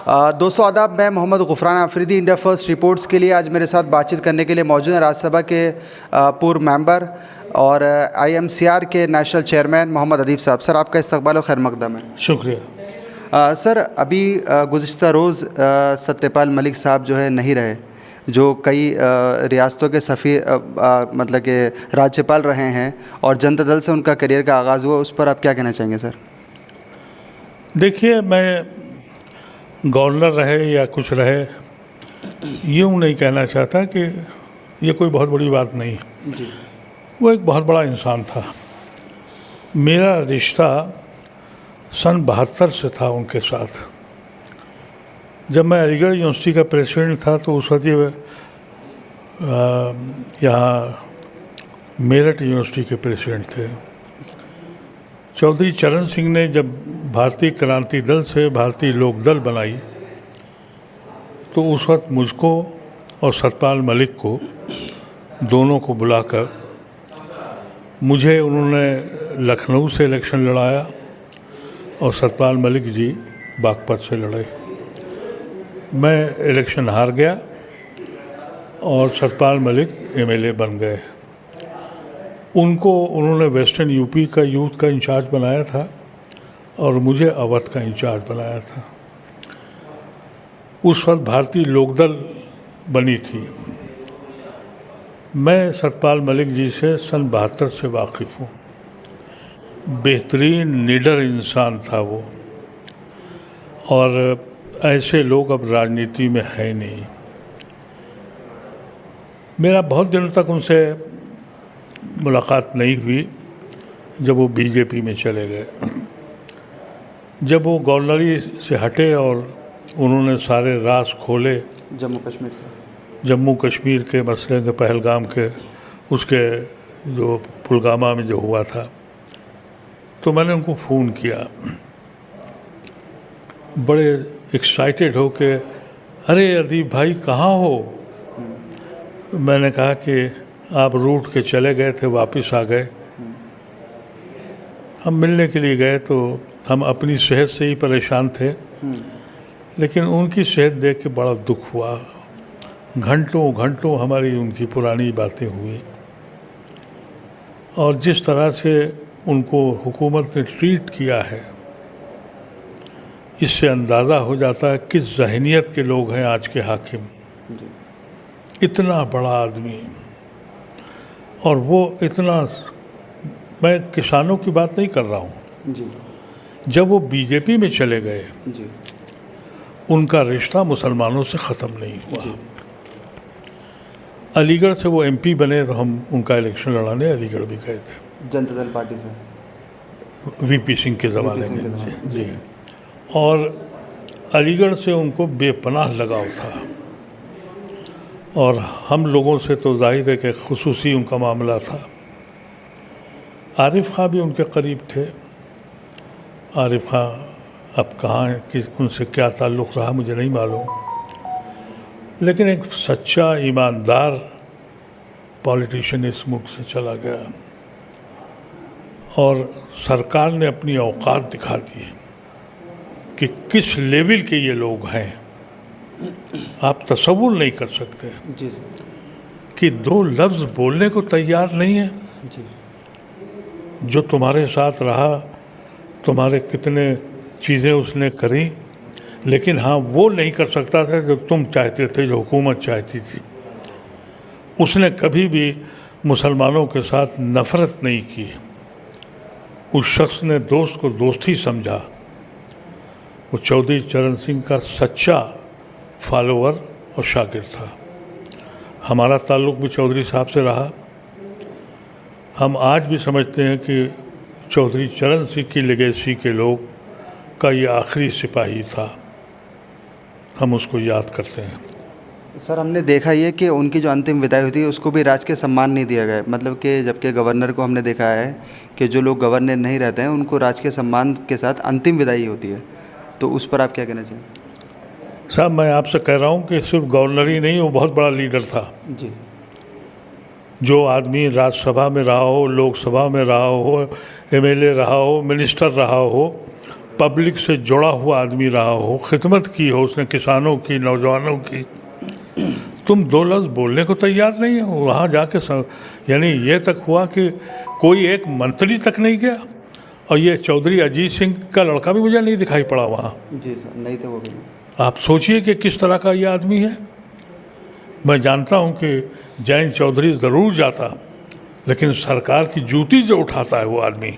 दोस्तों आदाब, मैं Mohammad Gufran Afridi India First Reports के लिए आज मेरे साथ बातचीत करने के लिए मौजूद हैं राज्यसभा के पूर्व मेंबर और IMCR के नेशनल चेयरमैन मोहम्मद अदीब साहब। सर, आपका इस्तकबाल और खैर मकदम है। शुक्रिया। सर, अभी गुज़िश्ता रोज़ सत्यपाल मलिक साहब जो है नहीं रहे, जो कई रियासतों के सफ़ीर मतलब के राज्यपाल रहे हैं और जनता दल से उनका करियर का आगाज़ हुआ, उस पर आप क्या कहना चाहेंगे सर? देखिए, मैं गवर्नर रहे या कुछ रहे यूँ नहीं कहना चाहता कि ये कोई बहुत बड़ी बात नहीं है। जी। वो एक बहुत बड़ा इंसान था। मेरा रिश्ता सन 72 से था उनके साथ। जब मैं अलीगढ़ यूनिवर्सिटी का प्रेसिडेंट था तो उस वक्त ये यहाँ मेरठ यूनिवर्सिटी के प्रेसिडेंट थे। चौधरी चरण सिंह ने जब भारतीय क्रांति दल से भारतीय लोक दल बनाई तो उस वक्त मुझको और सतपाल मलिक को दोनों को बुलाकर मुझे उन्होंने लखनऊ से इलेक्शन लड़ाया और सतपाल मलिक जी बागपत से लड़े। मैं इलेक्शन हार गया और सतपाल मलिक MLA बन गए। उनको उन्होंने वेस्टर्न यूपी का यूथ का इंचार्ज बनाया था और मुझे अवध का इंचार्ज बनाया था। उस वक्त भारतीय लोकदल बनी थी। मैं सतपाल मलिक जी से सन 72 से वाकिफ़ हूँ। बेहतरीन निडर इंसान था वो, और ऐसे लोग अब राजनीति में है नहीं। मेरा बहुत दिनों तक उनसे मुलाकात नहीं हुई जब वो बीजेपी में चले गए। जब वो गवर्नरी से हटे और उन्होंने सारे राज खोले जम्मू कश्मीर के मसले के, पहलगाम के, उसके जो पुलवामा में जो हुआ था, तो मैंने उनको फ़ोन किया बड़े एक्साइटेड हो के, अरे अदीब भाई कहाँ हो? मैंने कहा कि आप रूट के चले गए थे, वापस आ गए। हम मिलने के लिए गए तो हम अपनी सेहत से ही परेशान थे, लेकिन उनकी सेहत देख के बड़ा दुख हुआ। घंटों घंटों हमारी उनकी पुरानी बातें हुई और जिस तरह से उनको हुकूमत ने ट्रीट किया है, इससे अंदाज़ा हो जाता है किस ज़हनियत के लोग हैं आज के हाकिम। इतना बड़ा आदमी, और वो इतना, मैं किसानों की बात नहीं कर रहा हूँ जी। जब वो बीजेपी में चले गए जी। उनका रिश्ता मुसलमानों से ख़त्म नहीं हुआ। अलीगढ़ से वो MP बने तो हम उनका इलेक्शन लड़ाने अलीगढ़ भी गए थे, जनता दल पार्टी से VP सिंह के ज़माने में। जी। और अलीगढ़ से उनको बेपनाह लगाव था, और हम लोगों से तो जाहिर है कि खुसूसी उनका मामला था। आरिफ खां भी उनके करीब थे। आरिफ खां अब कहाँ हैं, कि उनसे क्या ताल्लुक़ रहा मुझे नहीं मालूम, लेकिन एक सच्चा ईमानदार पॉलिटिशियन इस मुल्क से चला गया और सरकार ने अपनी औकात दिखा दी कि किस लेवल के ये लोग हैं। आप तसव्वुर नहीं कर सकते जी कि 2 लफ्ज़ बोलने को तैयार नहीं है। जी। जो तुम्हारे साथ रहा, तुम्हारे कितने चीज़ें उसने करी, लेकिन हाँ वो नहीं कर सकता था जो तुम चाहते थे, जो हुकूमत चाहती थी। उसने कभी भी मुसलमानों के साथ नफ़रत नहीं की। उस शख्स ने दोस्त को दोस्त ही समझा। वो चौधरी चरण सिंह का सच्चा फॉलोअर और शागिर्द था। हमारा ताल्लुक़ भी चौधरी साहब से रहा। हम आज भी समझते हैं कि चौधरी चरण सिंह की लेगेसी के लोग का ये आखिरी सिपाही था। हम उसको याद करते हैं। सर, हमने देखा ये कि उनकी जो अंतिम विदाई हुई थी उसको भी राजकीय सम्मान नहीं दिया गया, मतलब कि जबकि गवर्नर को हमने देखा है कि जो लोग गवर्नर नहीं रहते हैं उनको राजकीय सम्मान के साथ अंतिम विदाई होती है, तो उस पर आप क्या कहना चाहिए? साहब, मैं आपसे कह रहा हूँ कि सिर्फ गवर्नर ही नहीं, वो बहुत बड़ा लीडर था। जी। जो आदमी राज्यसभा में रहा हो, लोकसभा में रहा हो, MLA रहा हो, मिनिस्टर रहा हो, पब्लिक से जुड़ा हुआ आदमी रहा हो, खिदमत की हो उसने, किसानों की, नौजवानों की, तुम दो लफ्ज़ बोलने को तैयार नहीं हो। वहाँ जाके यानी ये तक हुआ कि कोई एक मंत्री तक नहीं गया, और ये चौधरी अजीत सिंह का लड़का भी मुझे नहीं दिखाई पड़ा वहाँ। जी सर, नहीं थे वो भी। आप सोचिए कि किस तरह का ये आदमी है। मैं जानता हूँ कि जयंत चौधरी ज़रूर जाता, लेकिन सरकार की जूती जो उठाता है वो आदमी,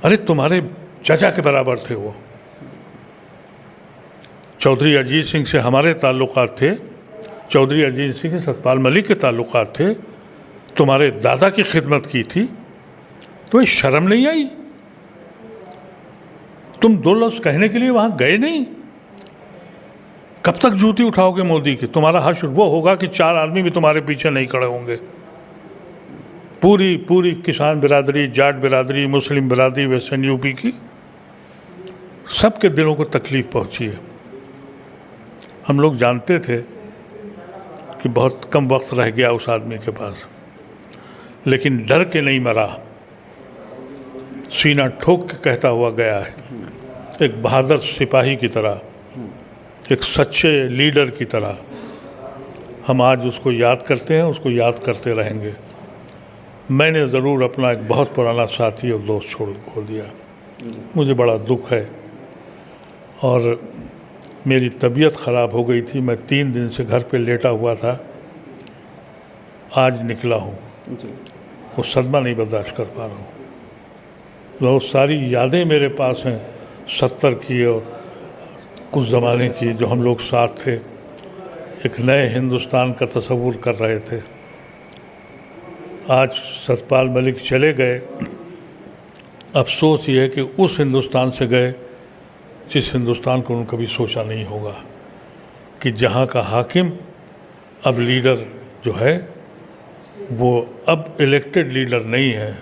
अरे तुम्हारे चाचा के बराबर थे वो। चौधरी अजीत सिंह से हमारे ताल्लुकात थे, चौधरी अजीत सिंह से सतपाल मलिक के ताल्लुकात थे, तुम्हारे दादा की खिदमत की थी, तुम्हें शर्म नहीं आई? तुम दो लफ्ज़ कहने के लिए वहाँ गए नहीं? कब तक जूती उठाओगे मोदी की? तुम्हारा हश्र वो होगा कि 4 आदमी भी तुम्हारे पीछे नहीं खड़े होंगे। पूरी किसान बिरादरी, जाट बिरादरी, मुस्लिम बिरादरी वेस्टर्न यूपी की, सबके दिलों को तकलीफ़ पहुंची है। हम लोग जानते थे कि बहुत कम वक्त रह गया उस आदमी के पास, लेकिन डर के नहीं मरा, सीना ठोक के कहता हुआ गया है, एक बहादुर सिपाही की तरह, एक सच्चे लीडर की तरह। हम आज उसको याद करते हैं, उसको याद करते रहेंगे। मैंने ज़रूर अपना एक बहुत पुराना साथी और दोस्त छोड़ खो दिया, मुझे बड़ा दुख है, और मेरी तबीयत ख़राब हो गई थी। मैं 3 दिन से घर पे लेटा हुआ था, आज निकला हूँ, वो सदमा नहीं बर्दाश्त कर पा रहा हूँ। वो सारी यादें मेरे पास हैं 70 की और उस ज़माने की, जो हम लोग साथ थे, एक नए हिंदुस्तान का तसव्वुर कर रहे थे। आज सतपाल मलिक चले गए, अफसोस ये है कि उस हिंदुस्तान से गए जिस हिंदुस्तान को उन्होंने कभी सोचा नहीं होगा, कि जहाँ का हाकिम अब लीडर जो है वो अब इलेक्टेड लीडर नहीं है,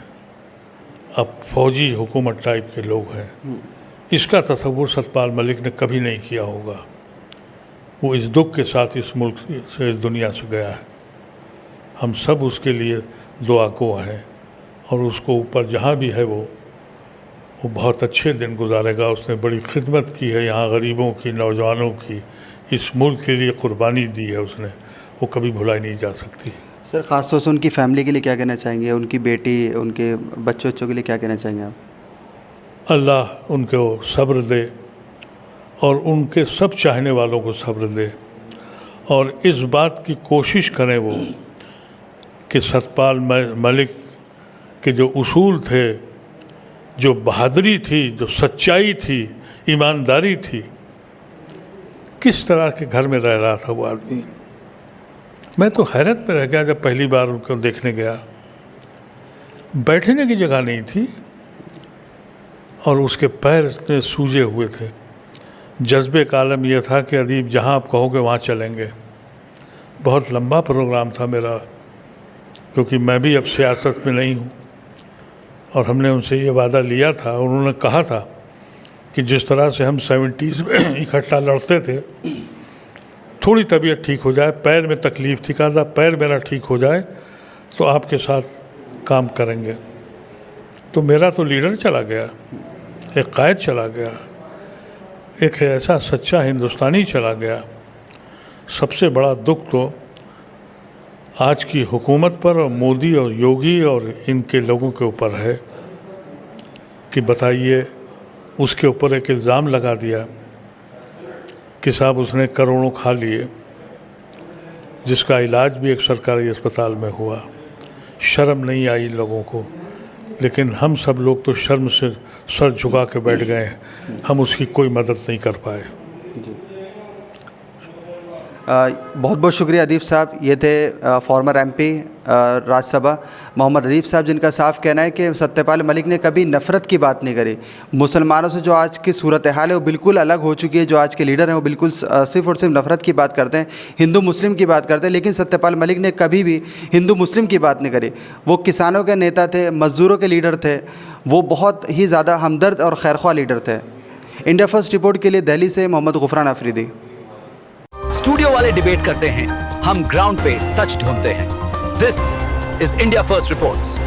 अब फौजी हुकूमत टाइप के लोग हैं। इसका तसव्वुर सतपाल मलिक ने कभी नहीं किया होगा। वो इस दुख के साथ इस मुल्क से, इस दुनिया से गया है। हम सब उसके लिए दुआ गो हैं, और उसको ऊपर जहाँ भी है वो बहुत अच्छे दिन गुजारेगा। उसने बड़ी खिदमत की है यहाँ गरीबों की, नौजवानों की, इस मुल्क के लिए कुर्बानी दी है उसने, वो कभी भुलाई नहीं जा सकती। सर, ख़ास तौर से उनकी फैमिली के लिए क्या कहना चाहेंगे, उनकी बेटी, उनके बच्चों के लिए क्या कहना चाहेंगे आप? अल्लाह उनको सब्र दे, और उनके सब चाहने वालों को सब्र दे, और इस बात की कोशिश करें वो कि सतपाल मलिक के जो उसूल थे, जो बहादुरी थी, जो सच्चाई थी, ईमानदारी थी, किस तरह के घर में रह रहा था वो आदमी। मैं तो हैरत में रह गया जब पहली बार उनको देखने गया। बैठने की जगह नहीं थी, और उसके पैर इतने सूजे हुए थे। जज्बे का आलम यह था कि अदीब जहाँ आप कहोगे वहाँ चलेंगे। बहुत लंबा प्रोग्राम था मेरा, क्योंकि मैं भी अब सियासत में नहीं हूँ, और हमने उनसे ये वादा लिया था, उन्होंने कहा था कि जिस तरह से हम 70s में इकट्ठा लड़ते थे, थोड़ी तबीयत ठीक हो जाए, पैर में तकलीफ़ थी, कहा था पैर मेरा ठीक हो जाए तो आपके साथ काम करेंगे। तो मेरा तो लीडर चला गया, एक कायद चला गया, एक ऐसा सच्चा हिंदुस्तानी चला गया। सबसे बड़ा दुख तो आज की हुकूमत पर और मोदी और योगी और इनके लोगों के ऊपर है कि बताइए, उसके ऊपर एक इल्ज़ाम लगा दिया कि साहब उसने करोड़ों खा लिए, जिसका इलाज भी एक सरकारी अस्पताल में हुआ। शर्म नहीं आई इन लोगों को, लेकिन हम सब लोग तो शर्म से सर झुका के बैठ गए हैं, हम उसकी कोई मदद नहीं कर पाए। बहुत बहुत शुक्रिया अदीब साहब। ये थे फॉर्मर एमपी राज्यसभा मोहम्मद अदीब साहब, जिनका साफ कहना है कि सत्यपाल मलिक ने कभी नफ़रत की बात नहीं करी। मुसलमानों से जो आज की सूरत हाल है वो बिल्कुल अलग हो चुकी है। जो आज के लीडर हैं वो बिल्कुल सिर्फ़ और सिर्फ नफ़रत की बात करते हैं, हिंदू मुस्लिम की बात करते हैं, लेकिन सत्यपाल मलिक ने कभी भी हिंदू मुस्लिम की बात नहीं करी। वो किसानों के नेता थे, मज़दूरों के लीडर थे, वो बहुत ही ज़्यादा हमदर्द और खैरख्वाह लीडर थे। इंडिया फर्स्ट रिपोर्ट के लिए दिल्ली से मोहम्मद गुफरान अफरीदी। स्टूडियो वाले डिबेट करते हैं, हम ग्राउंड पे सच ढूंढते हैं। This is India First reports.